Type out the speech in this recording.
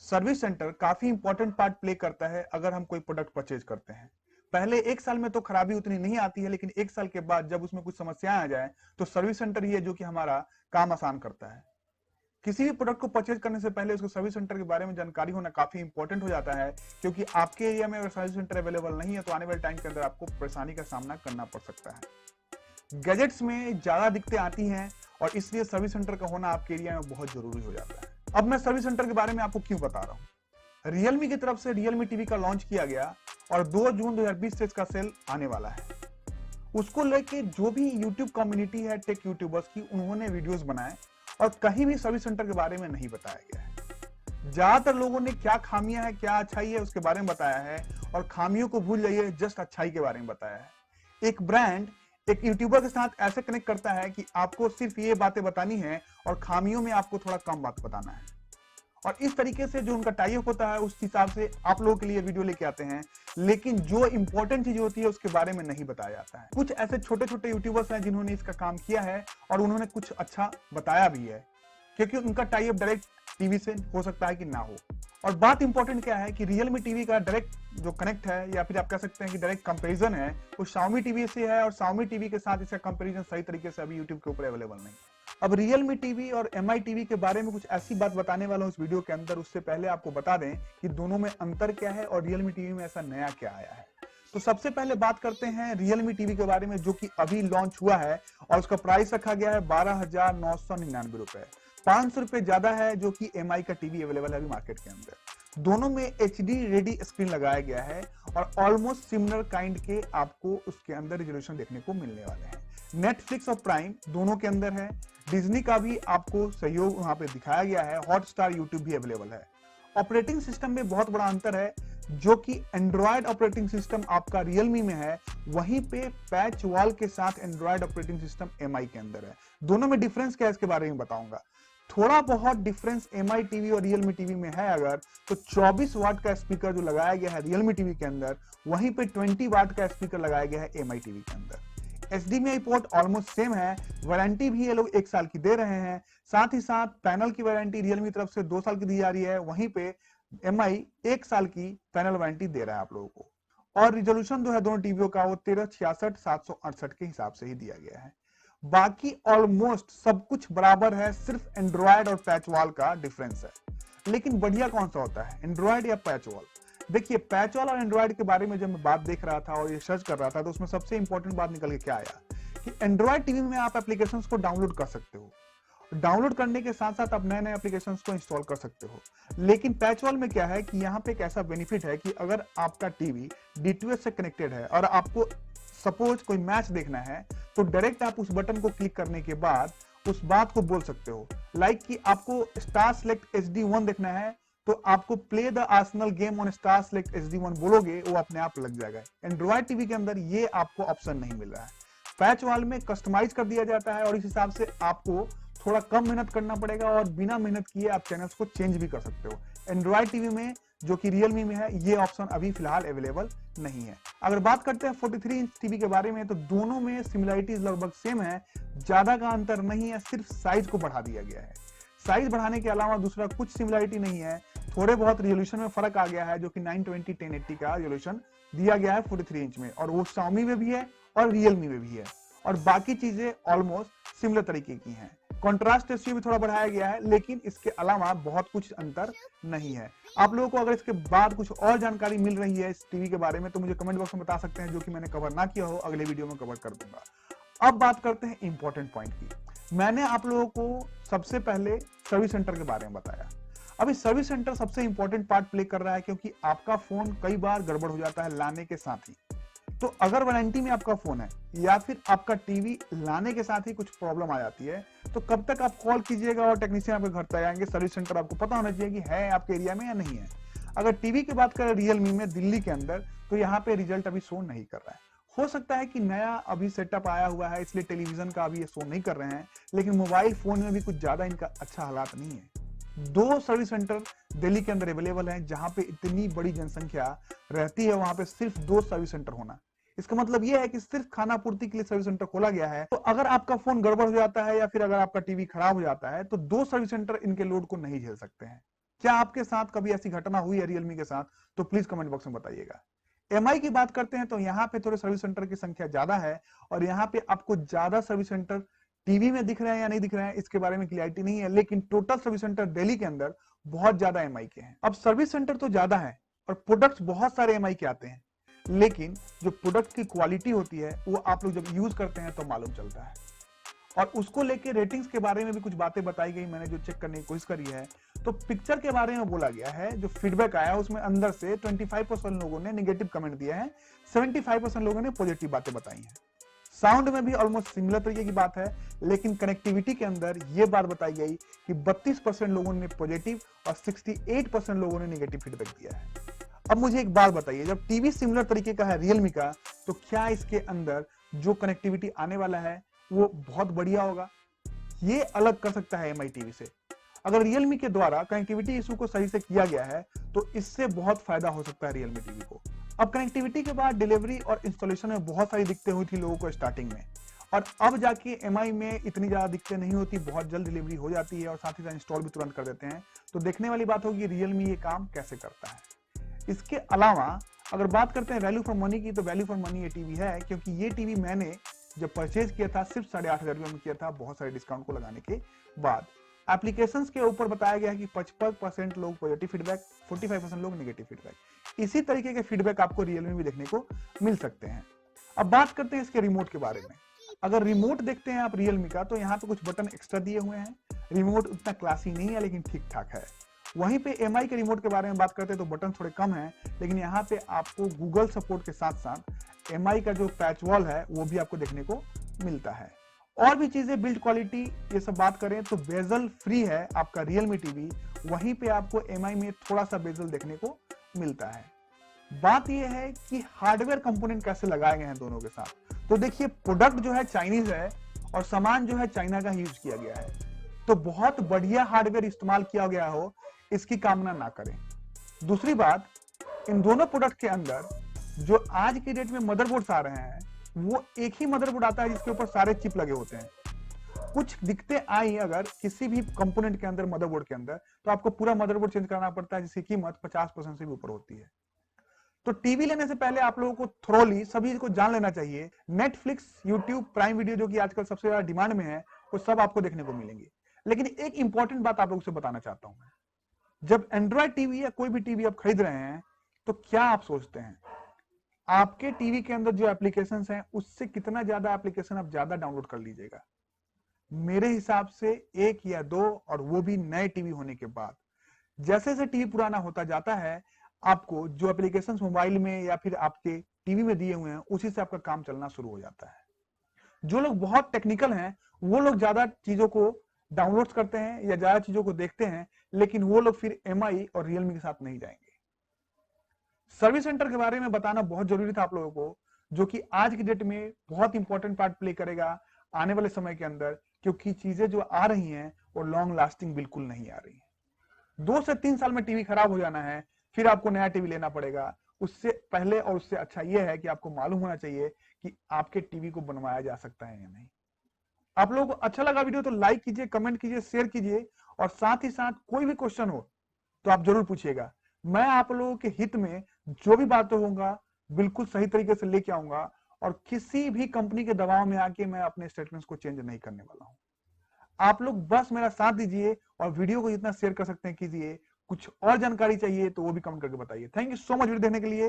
Service centre काफी important part play करता है अगर हम कोई प्रोडक्ट परचेज करते हैं। पहले एक साल में तो खराबी उतनी नहीं आती है, लेकिन एक साल के बाद जब उसमें कुछ समस्याएं आ जाए तो सर्विस सेंटर ही है जो कि हमारा काम आसान करता है। किसी भी प्रोडक्ट को परचेज करने से पहले उसको सर्विस सेंटर के बारे में जानकारी होना काफी इंपॉर्टेंट हो जाता है, क्योंकि आपके एरिया में अगर सर्विस सेंटर अवेलेबल नहीं है तो आने वाले टाइम के अंदर आपको परेशानी का सामना करना पड़ सकता है। गैजेट्स में ज्यादा दिक्कतें आती हैं और इसलिए सर्विस सेंटर का होना आपके एरिया में बहुत जरूरी हो जाता है। अब मैं सर्विस सेंटर के बारे में आपको क्यों बता रहा हूँ। रियलमी की तरफ से रियलमी टीवी का लॉन्च किया गया और 2 जून 2020 से इसका सेल आने वाला है। उसको लेके जो भी यूट्यूब कम्युनिटी है टेक यूट्यूबर्स की, उन्होंने वीडियोस बनाए और कहीं भी सर्विस सेंटर के बारे में नहीं बताया गया है। ज्यादातर लोगों ने क्या खामियां है क्या अच्छाई है उसके बारे में बताया है और खामियों को भूल जाइए, जस्ट अच्छाई के बारे में बताया है। एक ब्रांड एक यूट्यूबर के साथ ऐसे कनेक्ट करता है कि आपको सिर्फ ये बातें बतानी है और खामियों में आपको थोड़ा कम बात बताना है, और इस तरीके से जो उनका टाई अप होता है उस हिसाब से आप लोगों के लिए वीडियो लेके आते हैं, लेकिन जो इंपॉर्टेंट चीज होती है उसके बारे में नहीं बताया जाता है। कुछ ऐसे छोटे छोटे यूट्यूबर्स हैं जिन्होंने इसका काम किया है और उन्होंने कुछ अच्छा बताया भी है, क्योंकि उनका टाई अप डायरेक्ट टीवी से हो सकता है कि ना हो। और बात इंपॉर्टेंट क्या है कि रियलमी टीवी का डायरेक्ट जो कनेक्ट है या फिर आप कह सकते हैं कि डायरेक्ट कंपैरिजन है वो Xiaomi टीवी से है, और Xiaomi टीवी के साथ इसका कंपैरिजन सही तरीके से अभी यूट्यूब के ऊपर अवेलेबल नहीं। अब रियलमी टीवी और MI टीवी के बारे में कुछ ऐसी बात बताने वाला हूं इस वीडियो के अंदर, उससे पहले आपको बता दें कि दोनों में अंतर क्या है और रियलमी टीवी में ऐसा नया क्या आया है। तो सबसे पहले बात करते हैं रियलमी टीवी के बारे में, जो कि अभी लॉन्च हुआ है और उसका प्राइस रखा गया है 12,999 रुपए। 500 रुपए ज्यादा है जो कि MI का टीवी अवेलेबल है अभी मार्केट के अंदर। दोनों में HD रेडी स्क्रीन लगाया गया है और ऑलमोस्ट सिमिलर काइंड के आपको उसके अंदर रेजोल्यूशन देखने को मिलने वाले हैं। नेटफ्लिक्स और प्राइम दोनों के अंदर है। डिज्नी का भी आपको सहयोग वहां पे दिखाया गया है। हॉटस्टार यूट्यूब भी अवेलेबल है। ऑपरेटिंग सिस्टम में बहुत बड़ा अंतर है, जो कि एंड्रॉयड ऑपरेटिंग सिस्टम आपका रियलमी में है, वहीं पे पैच वॉल के साथ एंड्रॉयड ऑपरेटिंग सिस्टम MI के अंदर है। दोनों में डिफरेंस क्या है इसके बारे में बताऊंगा। थोड़ा बहुत डिफरेंस MI टीवी और रियलमी टीवी में है अगर, तो 24 वाट का स्पीकर जो लगाया गया है रियलमी टीवी के अंदर, वहीं पे 20 वाट का स्पीकर लगाया गया है MI टीवी के अंदर। HDMI पोर्ट ऑलमोस्ट सेम है। वारंटी भी ये लोग 1 साल की दे रहे हैं। साथ ही साथ पैनल की वारंटी रियलमी तरफ से 2 साल की दी जा रही है, वहीं पे MI 1 साल की पैनल वारंटी दे रहा है आप लोगों को। और रिजोल्यूशन जो है दोनों टीवियों का वो 1366 768 के हिसाब से ही दिया गया है। बाकी ऑलमोस्ट सब कुछ बराबर है, सिर्फ एंड्रॉयड और पैच वॉल का डिफरेंस है। लेकिन बढ़िया कौन सा होता है, एंड्रॉयड या पैच वॉल? देखिए, पैच वॉल और एंड्रॉयड के बारे में जब मैं बात देख रहा था और ये सर्च कर रहा था तो उसमें सबसे इंपॉर्टेंट बात निकल के क्या आया कि एंड्रॉयड टीवी में आप एप्लीकेशंस को डाउनलोड कर सकते हो। डाउनलोड करने के साथ साथ आप नए नए एप्लीकेशंस को इंस्टॉल कर सकते हो। लेकिन पैच वॉल में क्या है कि यहाँ पे एक ऐसा बेनिफिट है कि अगर आपका टीवी DTH से कनेक्टेड है और आपको सपोज कोई मैच देखना है, तो डायरेक्ट आप उस बटन को क्लिक करने के बाद उस बात को बोल सकते हो। लाइक कि आपको स्टार सेलेक्ट HD1 देखना है, तो आपको play the Arsenal game on star select HD1 बोलोगे, वो अपने आप लग जाएगा। एंड्रॉयड टीवी के अंदर ये आपको ऑप्शन नहीं मिल रहा है। पैच वॉल में कस्टमाइज कर दिया जाता है और इस हिसाब से आपको थोड़ा कम मेहनत करना पड़ेगा और बिना मेहनत किए आप चैनल्स को चेंज भी कर सकते हो। एंड्रॉयड टीवी में जो कि रियलमी में है, ये ऑप्शन अभी फिलहाल अवेलेबल नहीं है। अगर बात करते हैं 43 इंच टीवी के बारे में, तो दोनों में सिमिलरिटीज लगभग सेम है। ज्यादा का अंतर नहीं है, सिर्फ साइज को बढ़ा दिया गया है। साइज बढ़ाने के अलावा दूसरा कुछ सिमिलरिटी नहीं है। थोड़े बहुत रिजोल्यूशन में फर्क आ गया है, जो कि 920 1080 का रिजोल्यूशन दिया गया है 43 इंच में, और वो Xiaomi में भी है और रियलमी में भी है। और बाकी चीजें ऑलमोस्ट सिमिलर तरीके की हैं। कॉन्ट्रास्ट रेशियो भी थोड़ा बढ़ाया गया है, लेकिन इसके अलावा बहुत कुछ अंतर नहीं है। आप लोगों को अगर इसके बाद कुछ और जानकारी मिल रही है इस टीवी के बारे में तो मुझे कमेंट बॉक्स में बता सकते हैं, जो कि मैंने कवर ना किया हो अगले वीडियो में कवर कर दूंगा। अब बात करते हैं इंपॉर्टेंट पॉइंट की। मैंने आप लोगों को सबसे पहले सर्विस सेंटर के बारे में बताया। अभी सर्विस सेंटर सबसे इंपॉर्टेंट पार्ट प्ले कर रहा है, क्योंकि आपका फोन कई बार गड़बड़ हो जाता है लाने के साथ ही। तो अगर वारंटी में आपका फोन है या फिर आपका टीवी लाने के साथ ही कुछ प्रॉब्लम आ जाती है, तो कब तक आप कॉल कीजिएगा और टेक्नीशियन आपके घर तक आएंगे। सर्विस सेंटर आपको पता होना चाहिए कि है आपके एरिया में या नहीं है। अगर टीवी की बात करें रियलमी में दिल्ली के अंदर, तो यहाँ पे रिजल्ट अभी शो नहीं कर रहा है। हो सकता है कि नया अभी सेटअप आया हुआ है इसलिए टेलीविजन का अभी ये शो नहीं कर रहे हैं, लेकिन मोबाइल फोन में भी कुछ ज्यादा इनका अच्छा हालात नहीं है। 2 सर्विस सेंटर दिल्ली के अंदर अवेलेबल है, जहां पे इतनी बड़ी जनसंख्या रहती है वहां पे सिर्फ 2 सर्विस सेंटर होना। इसका मतलब यह है कि सिर्फ खाना पूर्ति के लिए सर्विस सेंटर खोला गया है। तो अगर आपका फोन गड़बड़ हो जाता है या फिर अगर आपका टीवी खराब हो जाता है, तो 2 सर्विस सेंटर इनके लोड को नहीं झेल सकते हैं। क्या आपके साथ कभी ऐसी घटना हुई है रियलमी के साथ? तो प्लीज कमेंट बॉक्स में बताइएगा। एमआई की बात करते हैं तो यहाँ पे थोड़े सर्विस सेंटर की संख्या ज्यादा है और यहाँ पे आपको ज्यादा सर्विस सेंटर टीवी में दिख रहे हैं या नहीं दिख रहे हैं इसके बारे में क्लियरिटी नहीं है, लेकिन टोटल सर्विस सेंटर दिल्ली के अंदर बहुत ज्यादा एमआई के हैं। अब सर्विस सेंटर तो ज्यादा है और प्रोडक्ट्स बहुत सारे एमआई के आते हैं, लेकिन जो प्रोडक्ट की क्वालिटी होती है वो आप लोग जब यूज करते हैं तो मालूम चलता है। और उसको लेके रेटिंग्स के बारे में भी कुछ बातें बताई गई, मैंने जो चेक करने की कोशिश करी है तो पिक्चर के बारे में बोला गया है, जो फीडबैक आया उसमें अंदर से 25% लोगों ने नेगेटिव कमेंट दिया है, 75% लोगों ने पॉजिटिव बातें बताई हैं। साउंड में भी ऑलमोस्ट सिमिलर तरीके की बात है, लेकिन कनेक्टिविटी के अंदर यह बात बताई गई कि 32% लोगों ने पॉजिटिव और 68% लोगों ने नेगेटिव फीडबैक दिया है। अब मुझे एक बात बताइए, जब टीवी सिमिलर तरीके का है रियलमी का, तो क्या इसके अंदर जो कनेक्टिविटी आने वाला है वो बहुत बढ़िया होगा? ये अलग कर सकता है एमआई टीवी से। अगर रियलमी के द्वारा कनेक्टिविटी इशू को सही से किया गया है तो इससे बहुत फायदा हो सकता है रियलमी टीवी को। अब कनेक्टिविटी के बाद डिलीवरी और इंस्टॉलेशन में बहुत सारी दिक्कतें हुई थी लोगों को स्टार्टिंग में, और अब जाके एमआई में इतनी ज्यादा दिक्कतें नहीं होती, बहुत जल्द डिलीवरी हो जाती है और साथ ही साथ इंस्टॉल भी तुरंत कर देते हैं। तो देखने वाली बात होगी रियलमी ये काम कैसे करता है। इसके अलावा अगर बात करते हैं वैल्यू फॉर मनी की, तो वैल्यू फॉर मनी ये टीवी है, क्योंकि ये टीवी मैंने जब परचेज किया था सिर्फ 8,500 रुपए में किया था, बहुत सारे डिस्काउंट को लगाने के बाद। एप्लीकेशंस के ऊपर बताया गया है कि 55% लोग पॉजिटिव फीडबैक, 45% लोग नेगेटिव फीडबैक। इसी तरीके के फीडबैक आपको रियलमी में देखने को मिल सकते हैं। अब बात करते हैं इसके रिमोट के बारे में। अगर रिमोट देखते हैं आप रियलमी का, तो यहाँ पे कुछ बटन एक्स्ट्रा दिए हुए हैं। रिमोट उतना क्लासी नहीं है, लेकिन ठीक ठाक है। वहीं पे एमआई के रिमोट के बारे में बात करते हैं तो बटन थोड़े कम हैं, लेकिन यहाँ पे आपको गूगल सपोर्ट के साथ साथ एमआई का जो पैच वॉल है वो भी आपको देखने को मिलता है। और भी चीजें, बिल्ड क्वालिटी, ये सब बात करें तो बेजल फ्री है आपका रियलमी टीवी, वहीं पे आपको एमआई में थोड़ा सा बेजल देखने को मिलता है। बात यह है कि हार्डवेयर कंपोनेंट कैसे लगाए गए हैं दोनों के साथ। तो देखिए, प्रोडक्ट जो है चाइनीज है और सामान जो है चाइना का यूज किया गया है, तो बहुत बढ़िया हार्डवेयर इस्तेमाल किया गया हो इसकी कामना ना करें। दूसरी बात, इन दोनों प्रोडक्ट के अंदर जो आज की डेट में मदरबोर्ड्स आ रहे हैं वो एक ही मदरबोर्ड आता है जिसके ऊपर सारे चिप लगे होते हैं। कुछ दिक्कतें आई अगर किसी भी कंपोनेंट के अंदर, मदरबोर्ड के अंदर, तो आपको पूरा मदरबोर्ड चेंज करना पड़ता है, जिसकी कीमत 50% से भी ऊपर होती है। तो टीवी लेने से पहले आप लोगों को थ्रोली सभी को जान लेना चाहिए, नेटफ्लिक्स, यूट्यूब, प्राइम वीडियो जो कि आजकल सबसे ज्यादा डिमांड में है, वो सब आपको देखने को मिलेंगे। लेकिन एक इंपॉर्टेंट बात आप लोगों से बताना चाहता हूं मैं, जब एंड्रॉयड टीवी या कोई भी टीवी आप खरीद रहे हैं तो क्या आप सोचते हैं आपके टीवी के अंदर जो एप्लीकेशंस हैं उससे कितना ज्यादा एप्लीकेशन आप ज्यादा डाउनलोड कर लीजिएगा? मेरे हिसाब से 1 या 2, और वो भी नए टीवी होने के बाद। जैसे जैसे टीवी पुराना होता जाता है, आपको जो एप्लीकेशंस मोबाइल में या फिर आपके टीवी में दिए हुए हैं उसी से आपका काम चलना शुरू हो जाता है। जो लोग बहुत टेक्निकल हैं वो लोग ज्यादा चीजों को डाउनलोड करते हैं या ज्यादा चीजों को देखते हैं, लेकिन वो लोग फिर एमआई और रियलमी के साथ नहीं जाएंगे। सर्विस सेंटर के बारे में बताना बहुत जरूरी था आप लोगों को, जो कि आज की डेट में बहुत इंपॉर्टेंट पार्ट प्ले करेगा आने वाले समय के अंदर, क्योंकि चीजें जो आ रही हैं वो लॉन्ग लास्टिंग बिल्कुल नहीं आ रही है। 2 से 3 साल में टीवी खराब हो जाना है, फिर आपको नया टीवी लेना पड़ेगा। उससे पहले और उससे अच्छा यह है कि आपको मालूम होना चाहिए कि आपके टीवी को बनवाया जा सकता है या नहीं। आप लोगों को अच्छा लगा वीडियो तो लाइक कीजिए, कमेंट कीजिए, शेयर कीजिए, और साथ ही साथ कोई भी क्वेश्चन हो तो आप जरूर पूछिएगा। मैं आप लोगों के हित में जो भी बातें होगा बिल्कुल सही तरीके से लेके आऊंगा, और किसी भी कंपनी के दबाव में आके मैं अपने स्टेटमेंट्स को चेंज नहीं करने वाला हूं। आप लोग बस मेरा साथ दीजिए और वीडियो को जितना शेयर कर सकते हैं कीजिए। कुछ और जानकारी चाहिए तो वो भी कमेंट करके बताइए। Thank you so much video देखने के लिए।